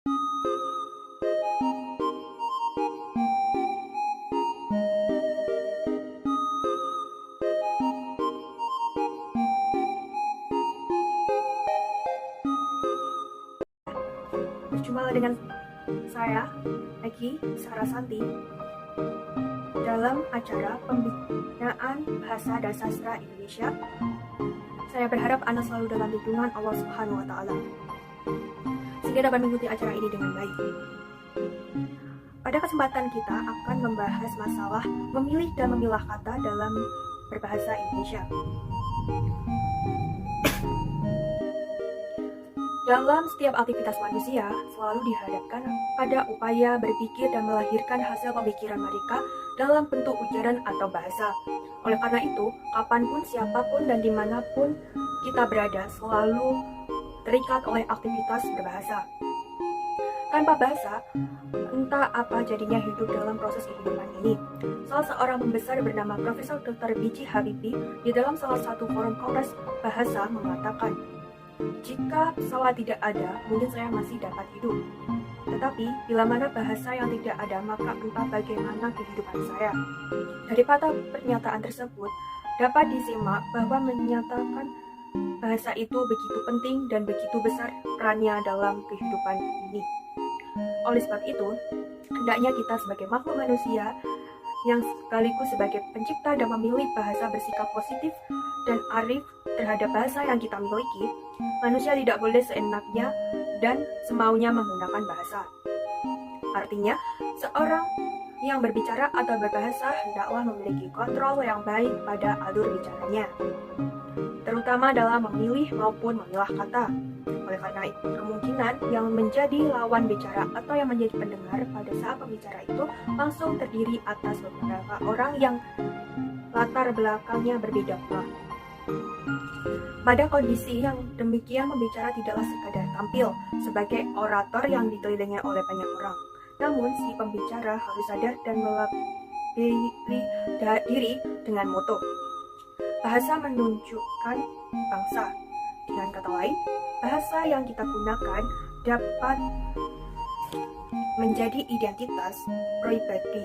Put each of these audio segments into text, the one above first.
Berjumpa dengan saya, Egi Sarasanti, dalam acara Pembinaan Bahasa dan Sastra Indonesia. Saya berharap Anda selalu dalam lindungan Allah Subhanahu wa Ta'ala, sehingga dapat mengikuti acara ini dengan baik. Pada kesempatan kita akan membahas masalah memilih dan memilah kata dalam berbahasa Indonesia. Dalam setiap aktivitas manusia, selalu dihadapkan pada upaya berpikir dan melahirkan hasil pemikiran mereka dalam bentuk ujaran atau bahasa. Oleh karena itu, kapanpun, siapapun, dan dimanapun kita berada, selalu terikat oleh aktivitas berbahasa. Tanpa bahasa, entah apa jadinya hidup dalam proses kehidupan ini. Salah seorang pembesar bernama Profesor Dr. B.J. Habibie di dalam salah satu forum kongres bahasa mengatakan, "Jika pesawat tidak ada, mungkin saya masih dapat hidup. Tetapi, bila mana bahasa yang tidak ada, maka entah bagaimana kehidupan saya." Daripada pernyataan tersebut, dapat disimak bahwa menyatakan bahasa itu begitu penting dan begitu besar perannya dalam kehidupan ini. Oleh sebab itu, hendaknya kita sebagai makhluk manusia yang sekaligus sebagai pencipta dan memilih bahasa bersikap positif dan arif terhadap bahasa yang kita miliki. Manusia tidak boleh seenaknya dan semaunya menggunakan bahasa. Artinya, seorang yang berbicara atau berbahasa hendaklah memiliki kontrol yang baik pada alur bicaranya, terutama dalam memilih maupun memilah kata. Oleh karena itu, kemungkinan yang menjadi lawan bicara atau yang menjadi pendengar pada saat pembicara itu langsung terdiri atas beberapa orang yang latar belakangnya berbeda pula. Pada kondisi yang demikian, pembicara tidaklah sekadar tampil sebagai orator yang dikelilingi oleh banyak orang. Namun, si pembicara harus sadar dan melabeli diri dengan moto. Bahasa menunjukkan bangsa. Dengan kata lain, bahasa yang kita gunakan dapat menjadi identitas pribadi.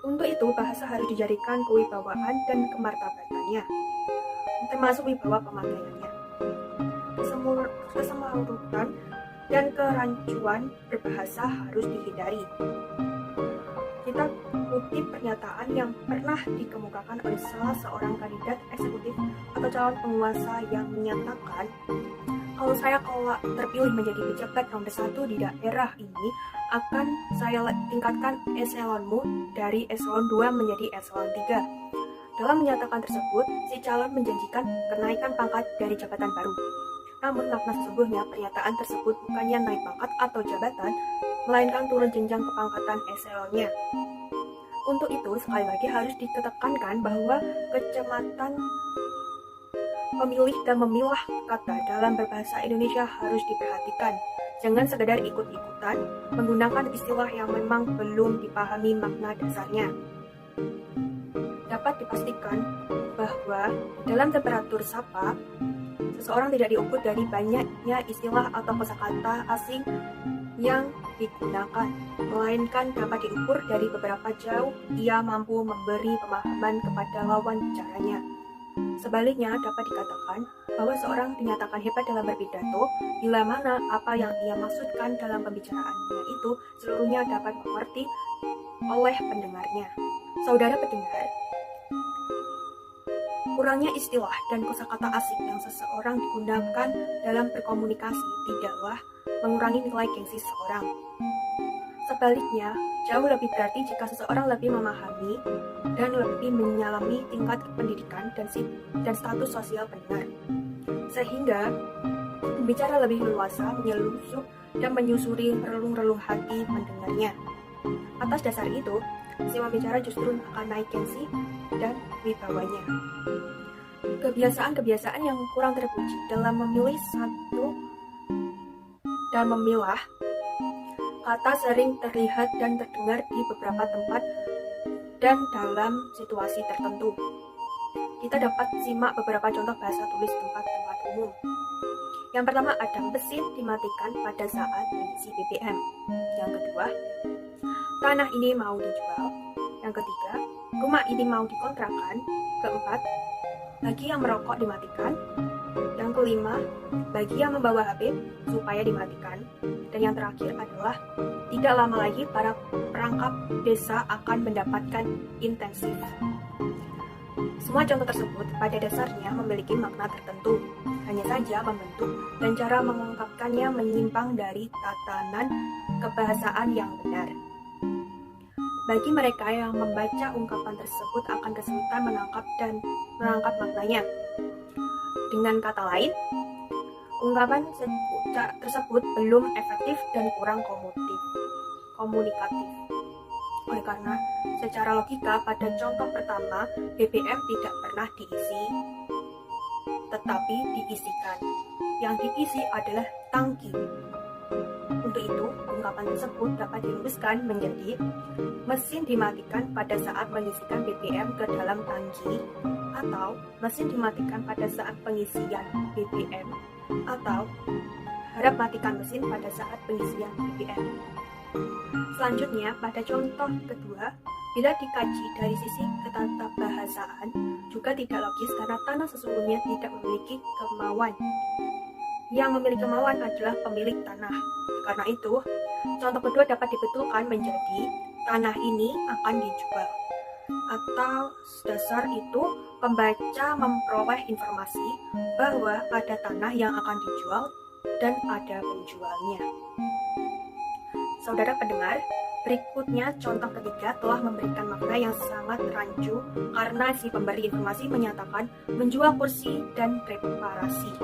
Untuk itu, bahasa harus dijadikan kewibawaan dan kemartabatannya, termasuk wibawa pemakaiannya. Kesemautan dan kerancuan berbahasa harus dihindari. Kita kutip pernyataan yang pernah dikemukakan oleh salah seorang kandidat eksekutif atau calon penguasa yang menyatakan, "Kalau saya terpilih menjadi pejabat nomor 1 di daerah ini, akan saya tingkatkan eselonmu dari eselon 2 menjadi eselon 3. Dalam menyatakan tersebut, si calon menjanjikan kenaikan pangkat dari jabatan baru. Namun makna sesungguhnya pernyataan tersebut bukannya naik pangkat atau jabatan, melainkan turun jenjang kepangkatan eselonnya. Untuk itu, sekali lagi harus ditekankan bahwa kecermatan memilih dan memilah kata dalam berbahasa Indonesia harus diperhatikan. Jangan sekedar ikut-ikutan menggunakan istilah yang memang belum dipahami makna dasarnya." Dapat dipastikan bahwa dalam temperatur sapa, seseorang tidak diukur dari banyaknya istilah atau kosakata asing yang digunakan, melainkan dapat diukur dari beberapa jauh ia mampu memberi pemahaman kepada lawan bicaranya. Sebaliknya, dapat dikatakan bahwa seorang dinyatakan hebat dalam berpidato bila mana apa yang ia maksudkan dalam pembicaraannya itu seluruhnya dapat dimengerti oleh pendengarnya. Saudara pendengar, kurangnya istilah dan kosakata asing yang seseorang digunakan dalam berkomunikasi tidaklah mengurangi nilai gengsi seseorang. Sebaliknya, jauh lebih berarti jika seseorang lebih memahami dan lebih menyalami tingkat pendidikan dan status sosial pendengar, sehingga bicara lebih leluasa menyelusup dan menyusuri relung-relung hati pendengarnya. Atas dasar itu, si pembicara justru akan naik gengsi dan wibawanya. Kebiasaan-kebiasaan yang kurang terpuji dalam memilih satu dan memilah kata sering terlihat dan terdengar di beberapa tempat dan dalam situasi tertentu. Kita dapat simak beberapa contoh bahasa tulis tempat-tempat umum. Yang pertama ada mesin dimatikan pada saat mengisi BBM. Yang kedua, tanah ini mau dijual. Yang ketiga, rumah ini mau dikontrakan. Keempat, bagi yang merokok dimatikan. Yang kelima, bagi yang membawa HP supaya dimatikan. Dan yang terakhir adalah tidak lama lagi para perangkap desa akan mendapatkan intensif. Semua contoh tersebut pada dasarnya memiliki makna tertentu, hanya saja membentuk dan cara mengungkapkannya menyimpang dari tatanan kebahasaan yang benar. Bagi mereka yang membaca ungkapan tersebut akan kesulitan menangkap maknanya. Dengan kata lain, ungkapan tersebut belum efektif dan kurang komunikatif. Oleh karena secara logika pada contoh pertama BBM tidak pernah diisi, tetapi diisikan. Yang diisi adalah tangki. Untuk itu, ungkapan tersebut dapat dirumuskan menjadi mesin dimatikan pada saat mengisikan BBM ke dalam tangki, atau mesin dimatikan pada saat pengisian BBM, atau harap matikan mesin pada saat pengisian BBM. Selanjutnya, pada contoh kedua, bila dikaji dari sisi ketatabahasaan, juga tidak logis karena tanah sesungguhnya tidak memiliki kemauan. Yang memiliki kemauan adalah pemilik tanah. Karena itu, contoh kedua dapat dibetulkan menjadi tanah ini akan dijual. Atau dasar itu, pembaca memperoleh informasi bahwa ada tanah yang akan dijual dan ada penjualnya. Saudara pendengar, berikutnya contoh ketiga telah memberikan makna yang sangat rancu karena si pemberi informasi menyatakan menjual kursi dan reparasi.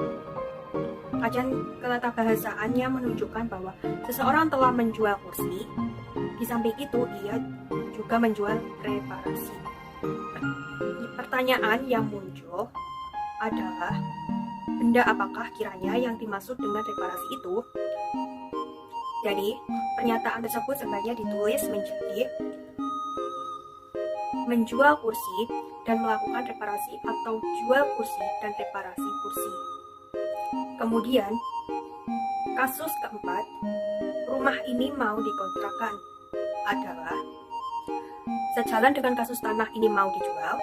Kajian ketatabahasaannya menunjukkan bahwa seseorang telah menjual kursi, di samping itu ia juga menjual reparasi. Pertanyaan yang muncul adalah, benda apakah kiranya yang dimaksud dengan reparasi itu? Jadi, pernyataan tersebut sebaiknya ditulis menjadi menjual kursi dan melakukan reparasi atau jual kursi dan reparasi kursi. Kemudian, kasus keempat, rumah ini mau dikontrakkan adalah sejalan dengan kasus tanah ini mau dijual.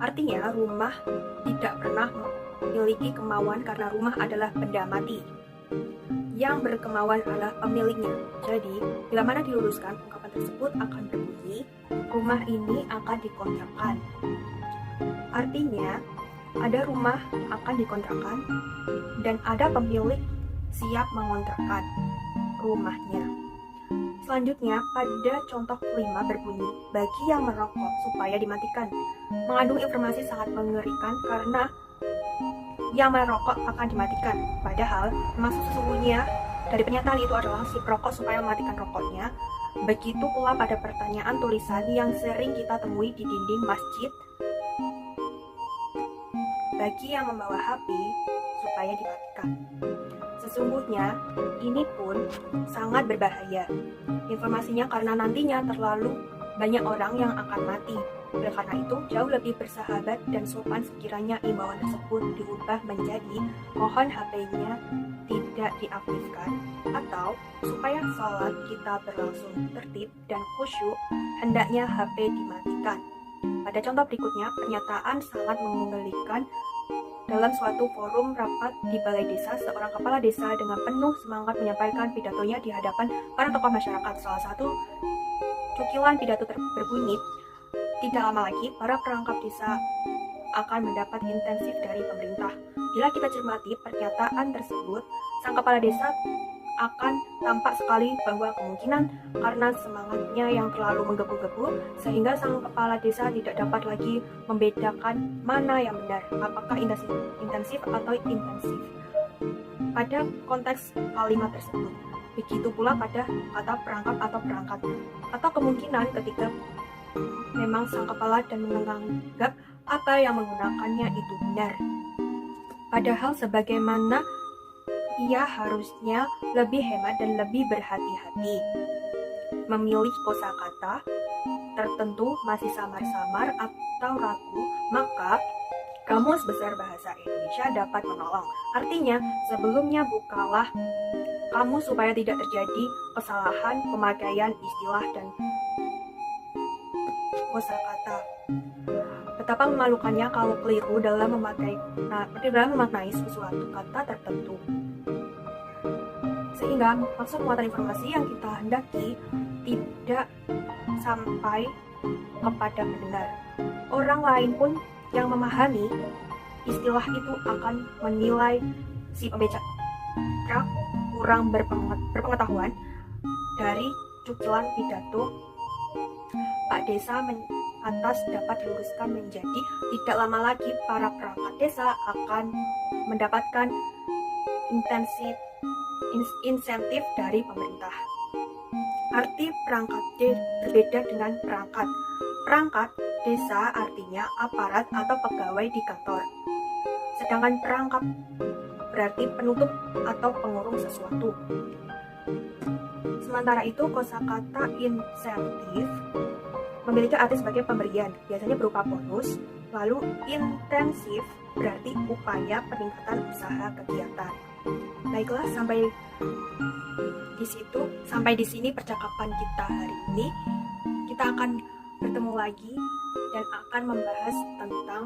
Artinya, rumah tidak pernah memiliki kemauan karena rumah adalah benda mati. Yang berkemauan adalah pemiliknya. Jadi, bila mana diluruskan, ungkapan tersebut akan berbunyi, rumah ini akan dikontrakkan. Artinya, ada rumah akan dikontrakkan dan ada pemilik siap mengontrakkan rumahnya. Selanjutnya, pada contoh kelima berbunyi, bagi yang merokok supaya dimatikan. Mengandung informasi sangat mengerikan karena yang merokok akan dimatikan. Padahal, maksud sesungguhnya dari pernyataan itu adalah si perokok supaya mematikan rokoknya. Begitu pula pada pertanyaan tulisan yang sering kita temui di dinding masjid, bagi yang membawa HP supaya dimatikan. Sesungguhnya, ini pun sangat berbahaya. Informasinya karena nantinya terlalu banyak orang yang akan mati. Oleh karena itu, jauh lebih bersahabat dan sopan sekiranya imbauan tersebut diubah menjadi mohon HP-nya tidak diaktifkan, atau supaya sholat kita berlangsung tertib dan khusyuk, hendaknya HP dimatikan. Pada contoh berikutnya, pernyataan sangat menggelikan. Dalam suatu forum rapat di balai desa, seorang kepala desa dengan penuh semangat menyampaikan pidatonya di hadapan para tokoh masyarakat. Salah satu cukilan pidato berbunyi, tidak lama lagi para perangkap desa akan mendapat intensif dari pemerintah. Bila kita cermati pernyataan tersebut, sang kepala desa akan tampak sekali bahwa kemungkinan karena semangatnya yang terlalu menggebu-gebu sehingga sang kepala desa tidak dapat lagi membedakan mana yang benar, apakah intensif atau intensif pada konteks kalimat tersebut. Begitu pula pada kata perangkap atau perangkat, atau kemungkinan ketika memang sang kepala dan menganggap apa yang menggunakannya itu benar, padahal sebagaimana ia harusnya lebih hemat dan lebih berhati-hati memilih kosakata tertentu masih samar-samar atau ragu, maka Kamus Besar Bahasa Indonesia dapat menolong. Artinya, sebelumnya bukalah kamus supaya tidak terjadi kesalahan pemakaian istilah dan kosakata. Betapa memalukannya kalau keliru dalam memaknai sesuatu kata tertentu. Sehingga maksud muatan informasi yang kita hendaki tidak sampai kepada pendengar. Orang lain pun yang memahami istilah itu akan menilai si pembicara kurang berpengetahuan dari cuplikan pidato Pak Desa atas dapat diluruskan menjadi tidak lama lagi para perangkat desa akan mendapatkan insentif dari pemerintah. Arti perangkat berbeda dengan perangkat. Perangkat desa artinya aparat atau pegawai di kantor. Sedangkan perangkap berarti penutup atau pengurung sesuatu. Sementara itu, kosakata insentif memiliki arti sebagai pemberian, biasanya berupa bonus. Lalu intensif berarti upaya peningkatan usaha kegiatan. Baiklah, sampai di sini percakapan kita hari ini. Kita akan bertemu lagi dan akan membahas tentang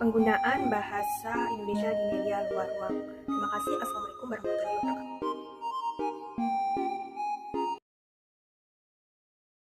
penggunaan bahasa Indonesia di media luar ruang. Terima kasih. Assalamualaikum warahmatullahi wabarakatuh.